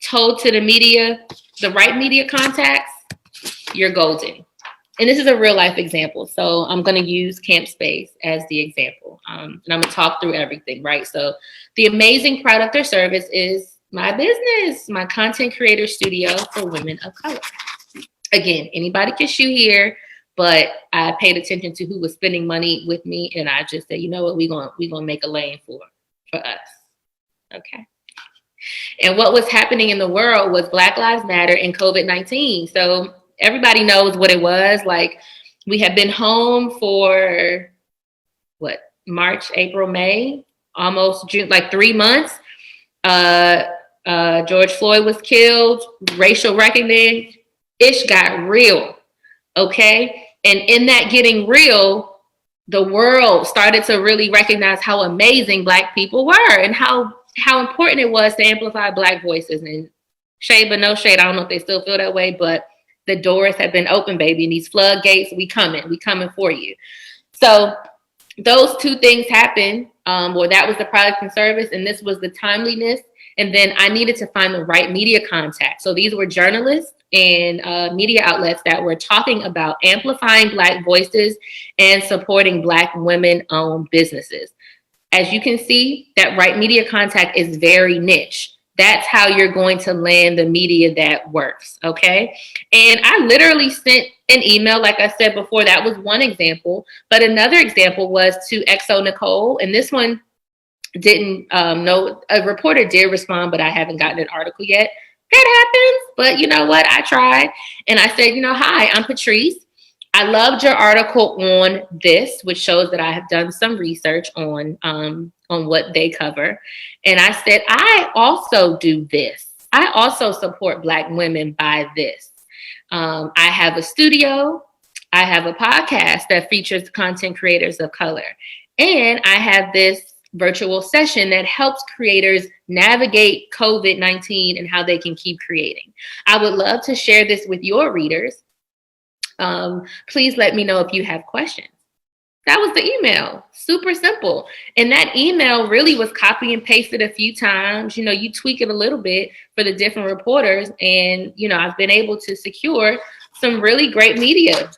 told to the media, the right media contacts, you're golden. And this is a real life example. So I'm going to use CAMPspace as the example. And I'm going to talk through everything, right? So the amazing product or service is my business, my content creator studio for women of color. Again, anybody can shoot here, but I paid attention to who was spending money with me. And I just said, you know what, we're going to make a lane for us. Okay. And what was happening in the world was Black Lives Matter and COVID-19. So everybody knows what it was. Like, we have been home for March, April, May, almost June, like 3 months. George Floyd was killed, racial reckoning, ish got real. Okay. And in that getting real, the world started to really recognize how amazing Black people were and how important it was to amplify Black voices. And shade, but no shade. I don't know if they still feel that way, but the doors have been open, baby. And these floodgates, we coming for you. So those two things happened. That was the product and service, and this was the timeliness. And then I needed to find the right media contact. So these were journalists and media outlets that were talking about amplifying Black voices and supporting Black women-owned businesses. As you can see, that right media contact is very niche. That's how you're going to land the media that works, okay? And I literally sent an email, like I said before, that was one example. But another example was to XO Nicole, and this one didn't know, a reporter did respond, but I haven't gotten an article yet. That happens, but you know what? I tried, and I said, hi, I'm Patrice. I loved your article on this, which shows that I have done some research on what they cover. And I said, I also do this. I also support Black women by this. I have a studio. I have a podcast that features content creators of color. And I have this virtual session that helps creators navigate COVID-19 and how they can keep creating. I would love to share this with your readers. Please let me know if you have questions. That was the email. Super simple. And that email really was copy and pasted a few times. You tweak it a little bit for the different reporters. And, I've been able to secure some really great media.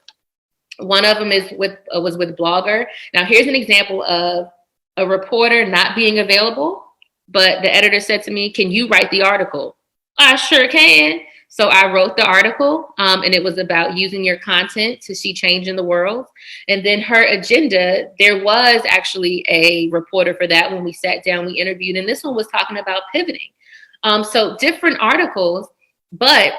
One of them was with Blogger. Now, here's an example of a reporter not being available, but the editor said to me, can you write the article? I sure can. So I wrote the article, and it was about using your content to see change in the world. And then her agenda, there was actually a reporter for that. When we sat down, we interviewed, and this one was talking about pivoting. So different articles, but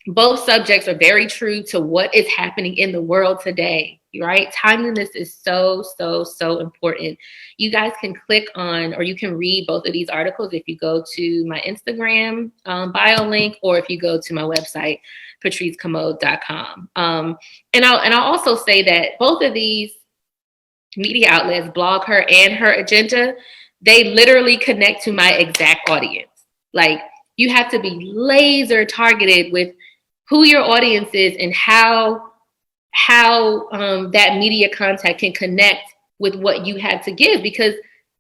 both subjects are very true to what is happening in the world today, right? Timeliness is so, so, so important. You guys can click on, or you can read both of these articles if you go to my Instagram bio link, or if you go to my website, patricecommode.com. And I'll also say that both of these media outlets, Blog Her and Her Agenda, they literally connect to my exact audience. Like, you have to be laser targeted with who your audience is and how that media contact can connect with what you have to give, because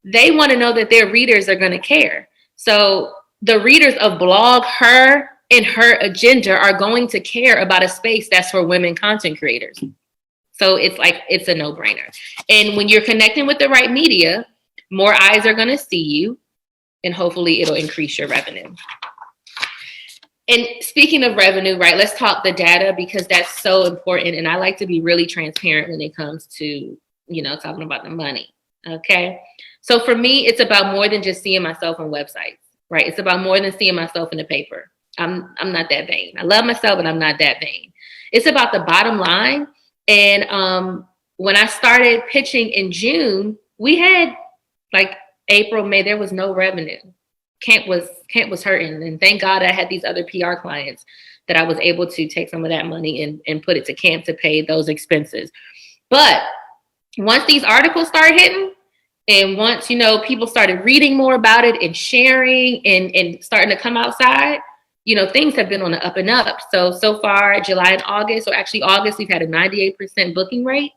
they want to know that their readers are going to care. So the readers of Blog Her and Her Agenda are going to care about a space that's for women content creators. So it's a no-brainer. And when you're connecting with the right media, more eyes are going to see you, and hopefully it'll increase your revenue. And speaking of revenue, right, let's talk the data, because that's so important. And I like to be really transparent when it comes to, talking about the money. Okay. So for me, it's about more than just seeing myself on websites, right? It's about more than seeing myself in the paper. I'm not that vain. I love myself, but I'm not that vain. It's about the bottom line. And when I started pitching in June, we had April, May, there was no revenue. Camp was hurting, and thank God I had these other PR clients that I was able to take some of that money and put it to Camp to pay those expenses. But once these articles started hitting, and once people started reading more about it and sharing and starting to come outside, things have been on the up and up. So far, July and August, or actually August, we've had a 98% booking rate.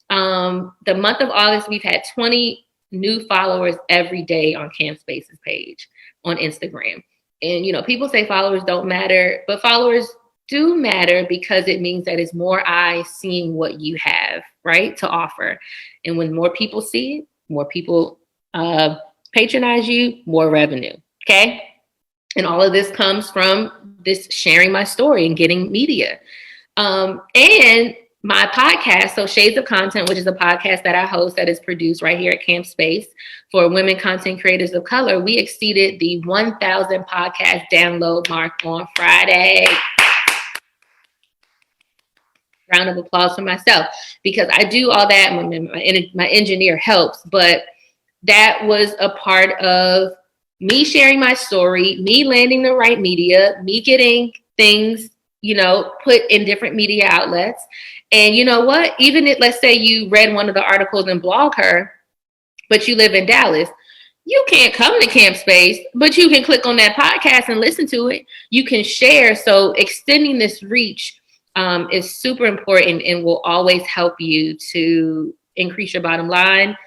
The month of August, we've had 20 new followers every day on CAMPspace's page on Instagram. And, people say followers don't matter, but followers do matter, because it means that it's more eyes seeing what you have, right, to offer. And when more people see it, more people patronize you, more revenue. Okay. And all of this comes from this sharing my story and getting media. And my podcast, so Shades of Content, which is a podcast that I host that is produced right here at CAMPspace for women content creators of color, we exceeded the 1,000 podcast download mark on Friday. Round of applause for myself, because I do all that. My engineer helps, but that was a part of me sharing my story, me landing the right media, me getting things, put in different media outlets. And you know what? Even if, let's say you read one of the articles in Blog Her, but you live in Dallas, you can't come to CAMPspace, but you can click on that podcast and listen to it. You can share. So extending this reach is super important and will always help you to increase your bottom line.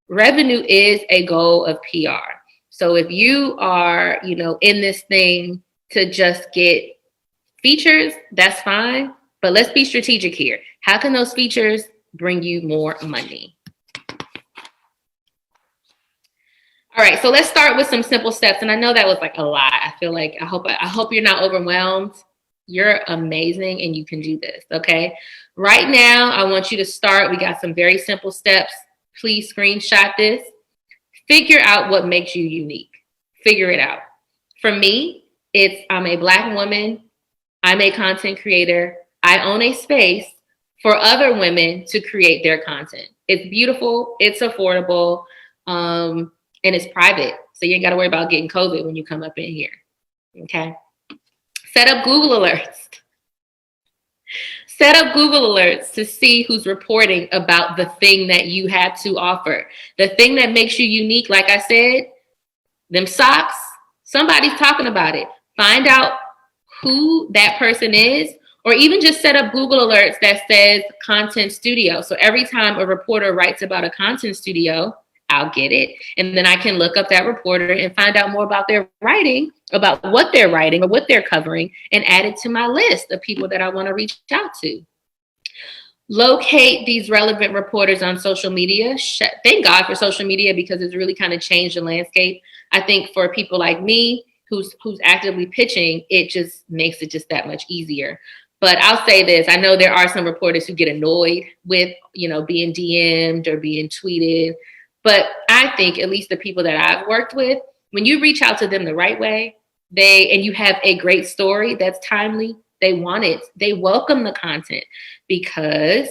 Revenue is a goal of PR. So if you are, in this thing to just get features, that's fine. But let's be strategic here. How can those features bring you more money? All right, so let's start with some simple steps. And I know that was like a lot. I feel like I hope you're not overwhelmed. You're amazing and you can do this, okay? Right now, I want you to start. We got some very simple steps. Please screenshot this. Figure out what makes you unique. Figure it out. For me, I'm a Black woman. I'm a content creator. I own a space for other women to create their content. It's beautiful. It's affordable. And it's private. So you ain't got to worry about getting COVID when you come up in here. Okay? Set up Google alerts. Set up Google alerts to see who's reporting about the thing that you have to offer. The thing that makes you unique, like I said, them socks, somebody's talking about it. Find out who that person is, or even just set up Google alerts that says content studio. So every time a reporter writes about a content studio, I'll get it. And then I can look up that reporter and find out more about their writing, about what they're writing or what they're covering, and add it to my list of people that I want to reach out to. Locate these relevant reporters on social media. Thank God for social media, because it's really kind of changed the landscape. I think for people like me who's actively pitching, it just makes it just that much easier. But I'll say this, I know there are some reporters who get annoyed with, being DM'd or being tweeted. But I think at least the people that I've worked with, when you reach out to them the right way, and you have a great story that's timely, they want it. They welcome the content because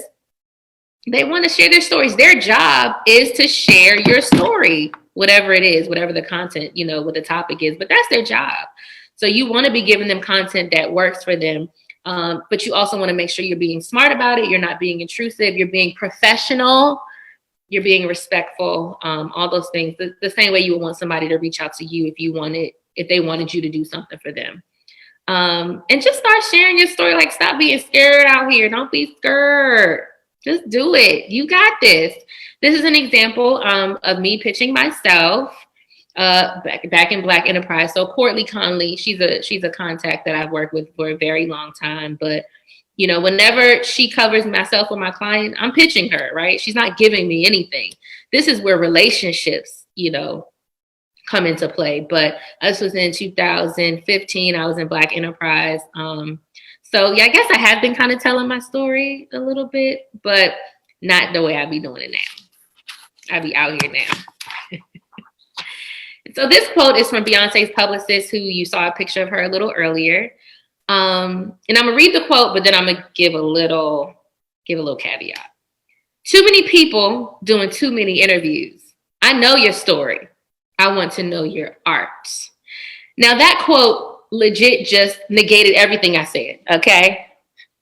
they want to share their stories. Their job is to share your story, whatever it is, whatever the content, what the topic is, but that's their job. So you want to be giving them content that works for them. But you also want to make sure you're being smart about it. You're not being intrusive. You're being professional. You're being respectful, all those things. The same way you would want somebody to reach out to you if they wanted you to do something for them. And just start sharing your story. Like, stop being scared out here. Don't be scared. Just do it. You got this. This is an example of me pitching myself back in Black Enterprise. So Courtly Conley, she's a contact that I've worked with for a very long time, but whenever she covers myself or my client, I'm pitching her, right? She's not giving me anything. This is where relationships, come into play. But this was in 2015. I was in Black Enterprise. So yeah, I guess I have been kind of telling my story a little bit, but not the way I be doing it now. I be out here now. So this quote is from Beyonce's publicist, who you saw a picture of her a little earlier. And I'm gonna read the quote, but then I'm gonna give a little caveat. Too many people doing too many interviews. I know your story. I want to know your art. Now that quote legit just negated everything I said. Okay,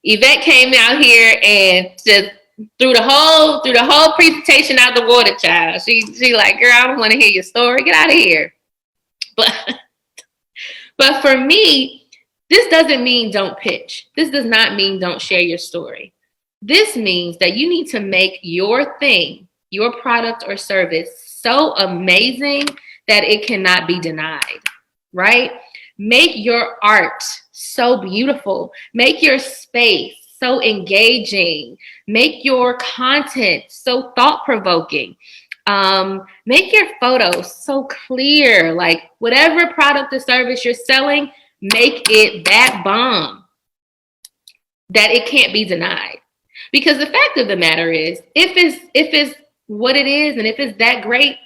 Yvette came out here and just threw the whole presentation out the water, child. She like, girl, I don't want to hear your story. Get out of here. But for me, this doesn't mean don't pitch. This does not mean don't share your story. This means that you need to make your thing, your product or service, so amazing that it cannot be denied, right? Make your art so beautiful. Make your space so engaging. Make your content so thought-provoking. Make your photos so clear. Like, whatever product or service you're selling, make it that bomb that it can't be denied. Because the fact of the matter is, if it's what it is, and if it's that great,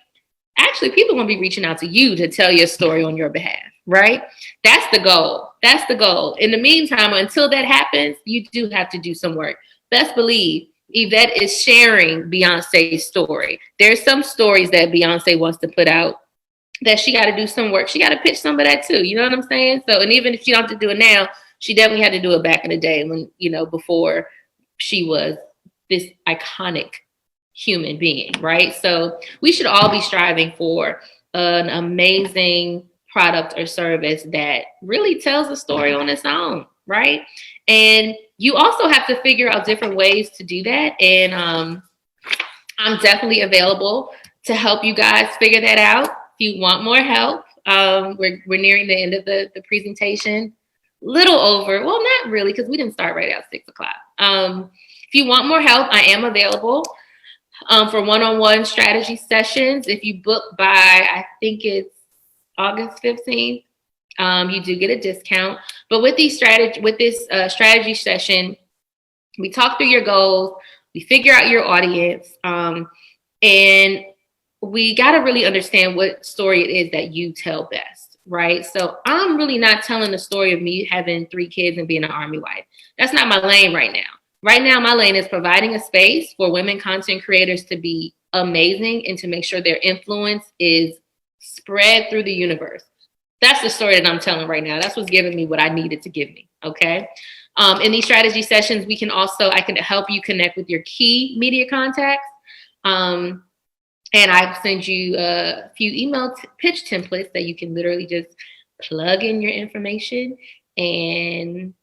actually people are going to be reaching out to you to tell your story on your behalf, right? That's the goal. That's the goal. In the meantime, until that happens, you do have to do some work. Best believe Yvette is sharing Beyonce's story. There's some stories that Beyonce wants to put out that she got to do some work. She got to pitch some of that too. You know what I'm saying? So, and even if she don't have to do it now, she definitely had to do it back in the day when, before she was this iconic human being, right? So we should all be striving for an amazing product or service that really tells a story on its own, right? And you also have to figure out different ways to do that. And I'm definitely available to help you guys figure that out. If you want more help, we're nearing the end of the presentation. Little over, well, not really, because we didn't start right at 6 o'clock. If you want more help, I am available for one-on-one strategy sessions. If you book by, I think it's August 15th, you do get a discount. But with this strategy session, we talk through your goals, we figure out your audience, and we got to really understand what story it is that you tell best, right? So I'm really not telling the story of me having 3 kids and being an army wife. That's not my lane right now. Right now, my lane is providing a space for women content creators to be amazing and to make sure their influence is spread through the universe. That's the story that I'm telling right now. That's what's giving me what I needed to give me, okay? In these strategy sessions, I can help you connect with your key media contacts. And I send you a few email pitch templates that you can literally just plug in your information and,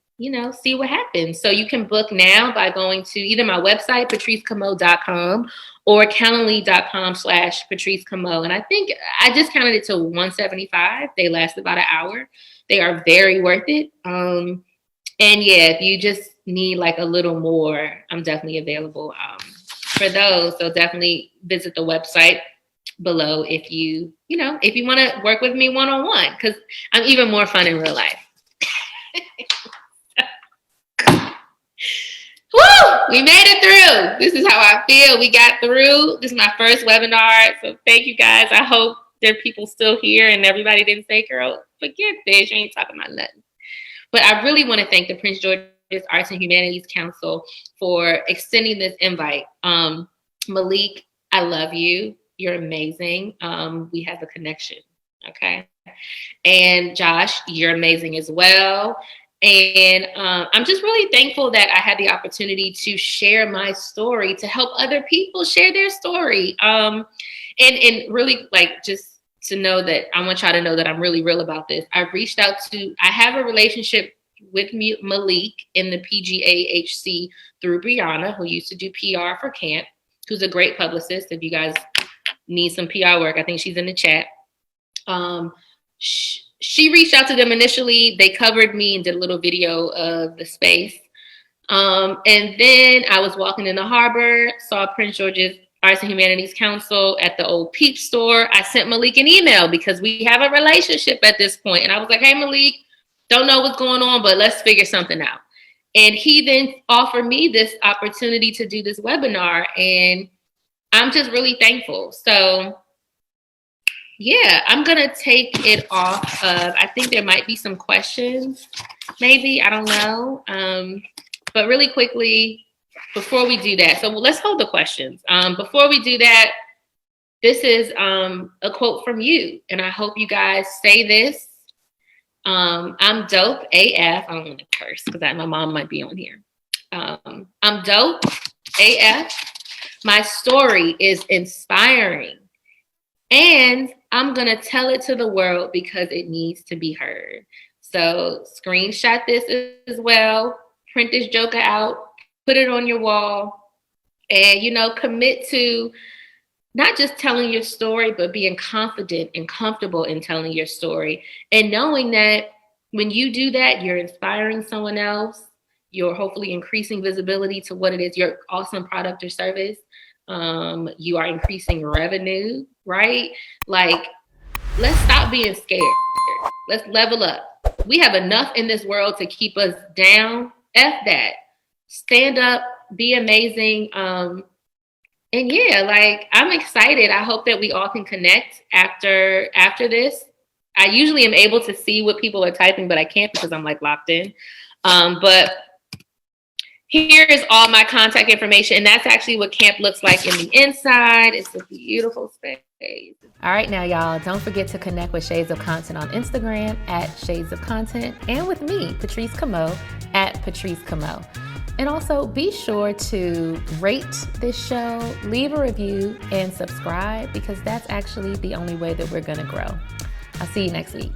see what happens. So you can book now by going to either my website, patricecamo.com, or calendly.com/patricecamo. And I think I just counted it to 175. They last about an hour. They are very worth it. And yeah, if you just need like a little more, I'm definitely available for those. So definitely visit the website below if you want to work with me one-on-one, because I'm even more fun in real life. Woo! We made it through. This is how I feel. We got through. This is my first webinar. So thank you guys. I hope there are people still here and everybody didn't say, girl, forget this. You ain't talking about nothing. But I really want to thank the Prince George's Arts and Humanities Council for extending this invite. Malik, I love you. You're amazing. We have a connection. Okay. And Josh, you're amazing as well. And I'm just really thankful that I had the opportunity to share my story, to help other people share their story. And really just to know that I want y'all to know that I'm really real about this. I have a relationship with Malik in the PGAHC through Brianna, who used to do PR for Camp, who's a great publicist. If you guys need some PR work, I think she's in the chat. She reached out to them initially. They covered me and did a little video of the space. And then I was walking in the harbor, saw Prince George's Arts and Humanities Council at the old Peep store. I sent Malik an email because we have a relationship at this point. And I was like, hey, Malik, don't know what's going on, but let's figure something out. And he then offered me this opportunity to do this webinar. And I'm just really thankful. So yeah, I'm going to take it off of, I think there might be some questions, maybe, I don't know. But really quickly, before we do that, so let's hold the questions. Before we do that, this is a quote from you, and I hope you guys say this. I'm dope AF. I don't want to curse because my mom might be on here. I'm dope AF. My story is inspiring. And I'm going to tell it to the world because it needs to be heard. So screenshot this as well. Print this joker out. Put it on your wall. And, commit to not just telling your story, but being confident and comfortable in telling your story. And knowing that when you do that, you're inspiring someone else. You're hopefully increasing visibility to what it is, your awesome product or service. You are increasing revenue, right? Like, let's stop being scared. Let's level up. We have enough in this world to keep us down. F that. Stand up, be amazing. And yeah, like, I'm excited. I hope that we all can connect after this. I usually am able to see what people are typing, but I can't because I'm like locked in. But here is all my contact information. And that's actually what camp looks like in the inside. It's a beautiful space. All right, now, y'all, don't forget to connect with Shades of Content on Instagram at Shades of Content, and with me, Patrice Camo, at Patrice Camo. And also be sure to rate this show, leave a review, and subscribe, because that's actually the only way that we're going to grow. I'll see you next week.